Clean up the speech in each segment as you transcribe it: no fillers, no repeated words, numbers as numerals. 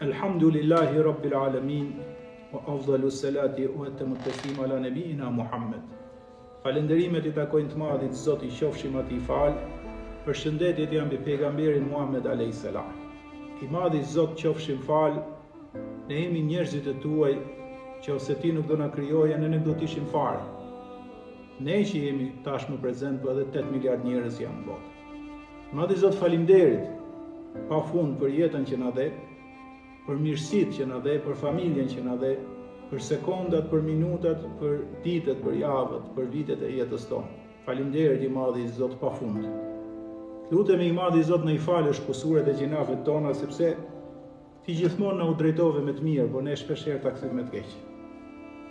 Alhamdulillahi Rabbil Alamin, wa afdalu salati wa atamu taslim ala nabiyina Muhammed. Falenderimet I takojnë të madhit Zoti, qofshim atij fal. Përshëndetjet janë mbi pejgamberin Muhammed alayhis salam. I madhi Zot qofshim fal, ne jemi njerëzit e tuaj, që ose ti nuk do na krijoje, ne nuk do të ishim fare. Ne që jemi tashmë prezent, po edhe 8 miliard njerëz janë në botë. Madhi Zot faleminderit pafund për jetën që na dhe, për mirësitë që na dhe, për familjen që na dhe, për sekondat, për minutat, për ditët, për javët, për vitet e jetës tonë. Faleminderit I madhi Zot pafund. Lutemi I madhi Zot na I falësh kusuret e gjinafet tona, sepse ti gjithmonë na u drejtove me të mirë, por ne shpeshherë ta kthejmë me të keq.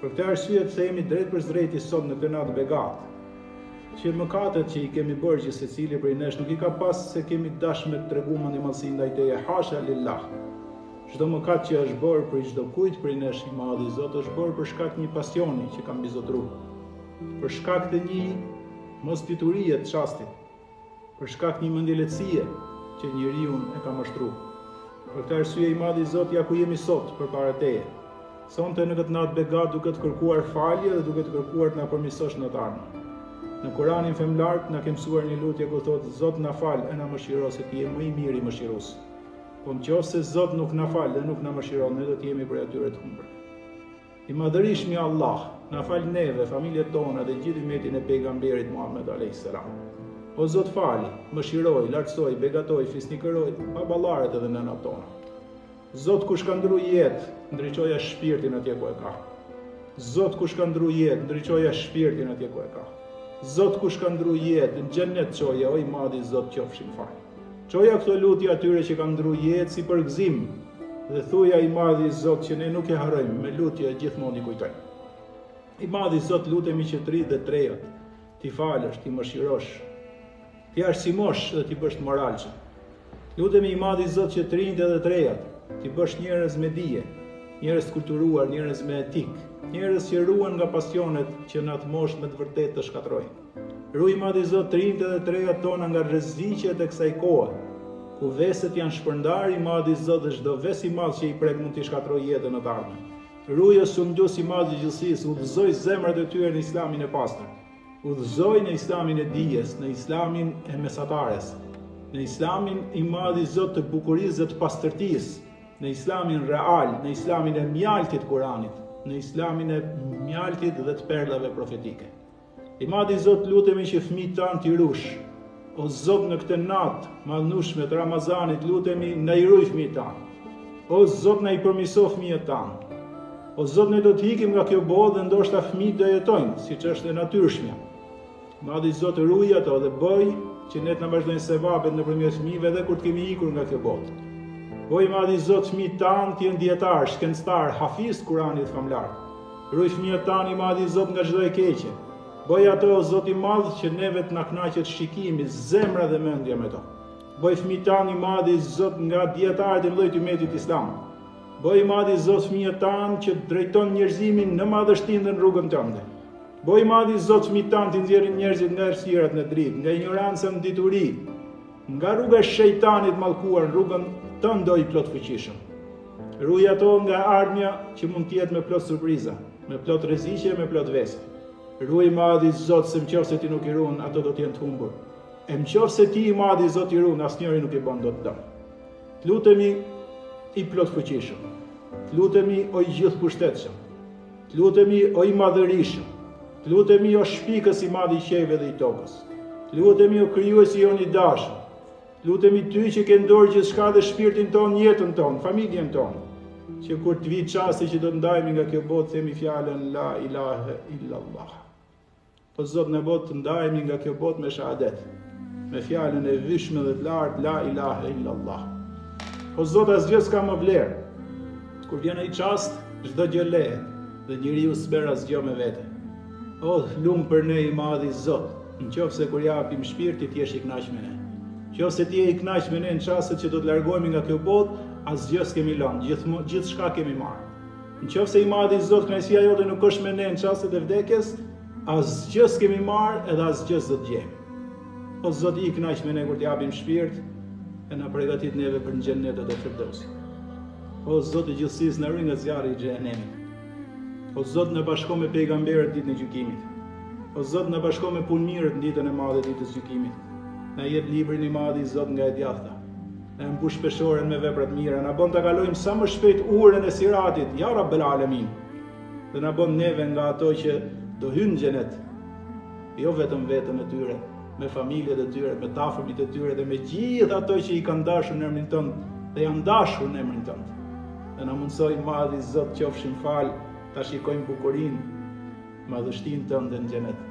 Për këtë arsye themi drejt për drejti sot në këtë natë begat, që mëkatet që I kemi bërë që secili prej nesh nuk I ka pas se kemi dashur me tregu mendimallsi ndaj teje, hasha lillah. Çdo mëkat që është bërë për çdo kujt prej nesh I madhi Zot është bërë për shkak të një pasioni që ka mbizotruar, për shkak të një mosditurie të çastit, për shkak të një mendjeletësie që njeriu e ka mashtruar. Për këtë arsye I madhi Zot, ja ku jemi sot përpara teje. Sonte në këtë natë begat duke të kërkuar falje dhe duke të kërkuar të na përmirësosh në të ardhmen. Në Kur'anin femlar na ke mësuar një lutje ku thotë Zot na fal e na mëshiro se ti je më I miri I mëshirues. Po nëse Zot nuk na fal dhe nuk na mëshiron, ne do të jemi prej atyre të humbur. I madhërisht Allah, na fal neve, familjet tona dhe gjithë umetin e pejgamberit Muhammed alayhis salam. O Zot fali, mëshiroj, lartësoj, begatoj, fisnikëroj, baballaret edhe nënat tona. Zot kush ka ndru jetë, ndriçoja shpirtin atje ku e ka. Zot kush ka ndru jetë, ndriçoja shpirtin atje ku e ka. Zot kush ka ndru jetë, në xhenet çoja, o I madhi Zot qofshim fal. Çoja këto lutje atyre që kanë ndru jetë si përgëzim, dhe thuja I madhi Zot që ne nuk e harrojmë, me lutje gjithmonë I kujtojmë. I madhi Zot lutemi që të rritë dhe trejat, ti falësh, ti mëshirosh, ti arsimosh dhe ti bësh të moralshëm. Lutemi I madhi Zot që të rinjtë edhe trejat, ti bësh njerëz me dije, njerëz të kulturuar, njerëz me etik, njerëz që ruan nga pasionet që në atë moshë me të vërtetë të shkatrojnë. Ruaj madhi Zot të rinjtë edhe trejat tona nga rreziqet e kësaj kohe, ku veset janë shpërndar I madhi Zot dhe çdo ves I madh që I prek mund t'i shkatrojë jetën në të ardhmen. Ruaj sundus I madh I gjithësisë, udhëzoj zemrat e tyre në Islamin e pastër. Udhëzoj në Islamin e dijes, në Islamin e mesatares, në Islamin I madhi Zot të bukurisë dhe të pastërtisë, në Islamin real, në Islamin e mjaltit Kuranit, në Islamin e mjaltit dhe të perlave profetike. I madhi Zot lutemi që fëmijët tanë t'i rush. O Zot në këtë natë mallnushme të Ramazanit lutemi na I ruaj fëmijët tanë. O Zot na I përmirëso fëmijët tanë. O Zot ne do të ikim nga kjo botë dhe ndoshta fëmijët do jetojnë, siç është e natyrshmja. Madhi Zot ruaj ato dhe bëj që ne të na vazhdojnë sevapet nëpërmjet fëmijëve edhe kur të kemi ikur nga kjo botë. O I madhi Zot fëmijët tanë të jenë dietar, shkencëtar, hafiz Kuranit famlar. Ruaj fëmijët tanë I madhi Zot nga çdo e keqe. Bëj ato o Zot I madh që neve të na kënaqet shikimi, zemra dhe mendja me to. Bëj fëmijët tanë I madhi Zot nga dietarët e mëdhtë umetit islam. Bëj I madhi Zot fëmijët tanë që drejton njerëzimin në madhështinë dhe në rrugën tënde. Bëj I madhi Zot fëmijët tanë të nxjerrin njerëzit nga errësirat në dritë, nga ignoranca në dituri, nga rruga e shejtanit mallkuar në rrugën tënde I plot fuqishëm. Ruaj ato nga ardhmja që mund të jetë me plot surpriza, me plot rreziqe, me plot vese. Ruaj madhi Zot se nëse ti nuk I ruan, ato do të jenë të humbur. E nëse ti I madhi Zot I ruan, asnjëri nuk I bën dot dëm. Të lutemi I plot fuqishëm. Të lutemi o I gjithë pushtetshëm. Të lutemi o I madhërishëm. Të lutemi o shpikës I madh I qejve dhe I tokës. Të lutemi o krijuesi jon I dashur. Të lutemi ty që ke dorë gjithçka dhe shpirtin ton, jetën ton, familjen ton, që kur të vijë çasti që do të ndajemi nga kjo botë, themi fjalën la ilahe illallah. Po Zot në botë të ndajemi nga kjo botë me shahadet, me fjalën e vyshme dhe të lartë la ilahe illallah. Po Zot asgjë s'ka më vlerë. Kur vjen ai çast, çdo gjë lehet dhe njeriu s'ber asgjë me vete. O lum për ne I madhi Zot, nëse kur japim shpirtit ti je I kënaq me ne. Nëse ti je I kënaq me ne në çastet që do të largohemi nga kjo botë, asgjë s'kemi lënë, gjithçka kemi marrë. Nëse I madhi Zot kënaqësia jote nuk është me ne në çastet e vdekjes, asgjë s'kemi marrë edhe asgjë s'do të gjejmë. O Zot I kënaq me ne kur të japim shpirt e na përgatit neve për në xhenetet e Firdausit. O Zot i gjithësisë, na ruaj nga zjarri i xhenemit. O Zot, na bashko me pejgamberët ditën e gjykimit. O Zot, na bashko me punëmirët në ditën e madhe ditës së gjykimit. Na jep librin e madh i Zot nga e djathta. Na mbush peshorën me vepra të mira, na bën ta kalojmë sa më shpejt urën e siratit, ja Rabbel Alamin. Dhe na bën neve nga ato që do hyjnë në xhenet. Jo vetëm veten e tyre, me familjet e tyre, me të afërmit e tyre dhe me gjithë ato që i kanë dashur në emrin tënd dhe janë dashur në emrin tënd. Dhe na mundsoj madhi Zot qofshin fal, ta shikojmë bukurinë, madhështinë tënde në xhenet.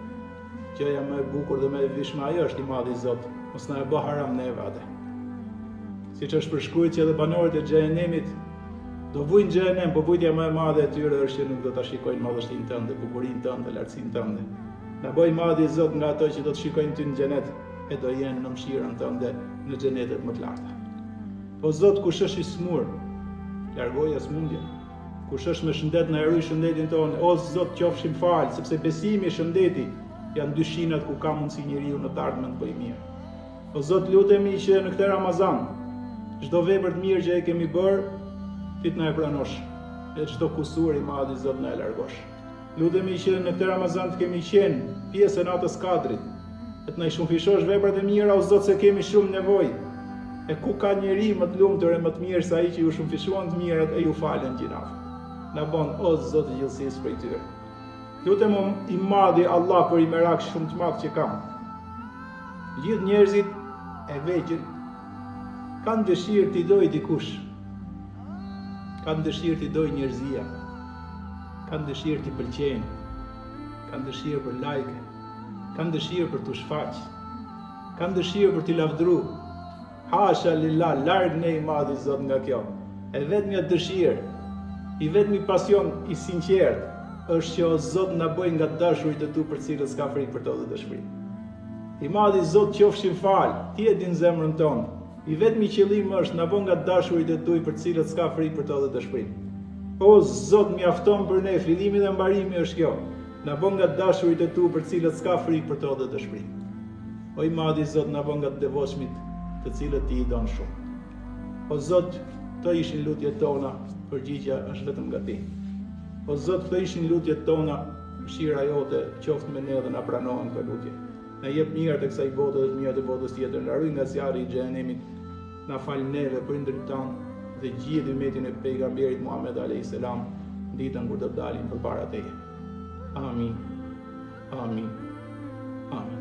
Gjëja më e bukur dhe më e vishme ajo është i madhi Zot, mos na e bë haram neve atë. Siç është përshkruajtur që edhe banorët e xhenemit do vujnë në xhenem, po vujtja më e madhe e tyre është që nuk do ta shikojnë madhështinë tënde, bukurinë tënde, lartësinë tënde. Na bëj madhi Zot nga ato që do të shikojnë ty në xhenet e do jenë në mëshirën tënde në xhenetet më të larta. O Zot, kush është i smur, largoja smundjen. Kush është me shëndet na ruaj shëndetin tonë. O Zot, qofshim fal, sepse besimi e shëndeti janë dy shinat ku ka mundësi njeriu në të ardhmen të bëjë mirë. O Zot, lutemi që në këtë Ramazan çdo vepër të mirë që e kemi bërë, ti të na e pranosh, e çdo kusur i madh i Zot na e largosh. Lutemi që në këtë Ramazan të kemi qenë pjesë e natës Kadrit, e të na i shumëfishosh veprat e mira, o Zot, se kemi shumë nevojë. E ku ka njeri më të lumtur e më të mirë se ai që ju shumëfishuan të mirat e ju falen gjinaf. Na bën, o Zot i gjithësisë, prej tyre. Lutem i madhi Allah për i merak shumë të madh që kam. Gjithë njerëzit e vegjël kanë dëshirë t'i dojë dikush. Kanë dëshirë t'i dojë njerëzia. Kanë dëshirë t'i pëlqejnë. Kanë dëshirë për like. Kanë dëshirë për t'u shfaq. Kanë dëshirë për t'i lavdru. Hasha lillah, larg ne i madhi Zot nga kjo. E vetmja dëshirë, i vetmi pasion i sinqert është që o Zot na bëj nga dashurit e tu për cilët s'ka frikë për to dhe dëshpëri. I madhi Zot qofshin fal, ti e din zemrën tonë. I vetmi qëllim është na bëj nga dashurit e tu për cilët s'ka frikë për to dhe dëshpëri. O Zot, mjafton për ne, fillimi dhe mbarimi është kjo. Na bëj nga dashurit e tu për cilët s'ka frikë për to dhe dëshpëri. O i madhi Zot, na bëj nga të devotshmit të cilët ti i don shumë. O Zot, këto ishin lutjet tona, përgjigja është vetëm nga ti. O Zot, këto ishin lutjet tona, mëshira jote qoftë me ne dhe na pranohen këto lutje. Na jep mirat e kësaj bote dhe mirat e botës tjetër, na ruaj nga zjarri i xhenemit, na fal neve prindërit tanë dhe gjithë umetin e pejgamberit Muhammed alayhis salam, ditën kur do të dalim përpara teje. Amin. Amin. Amin.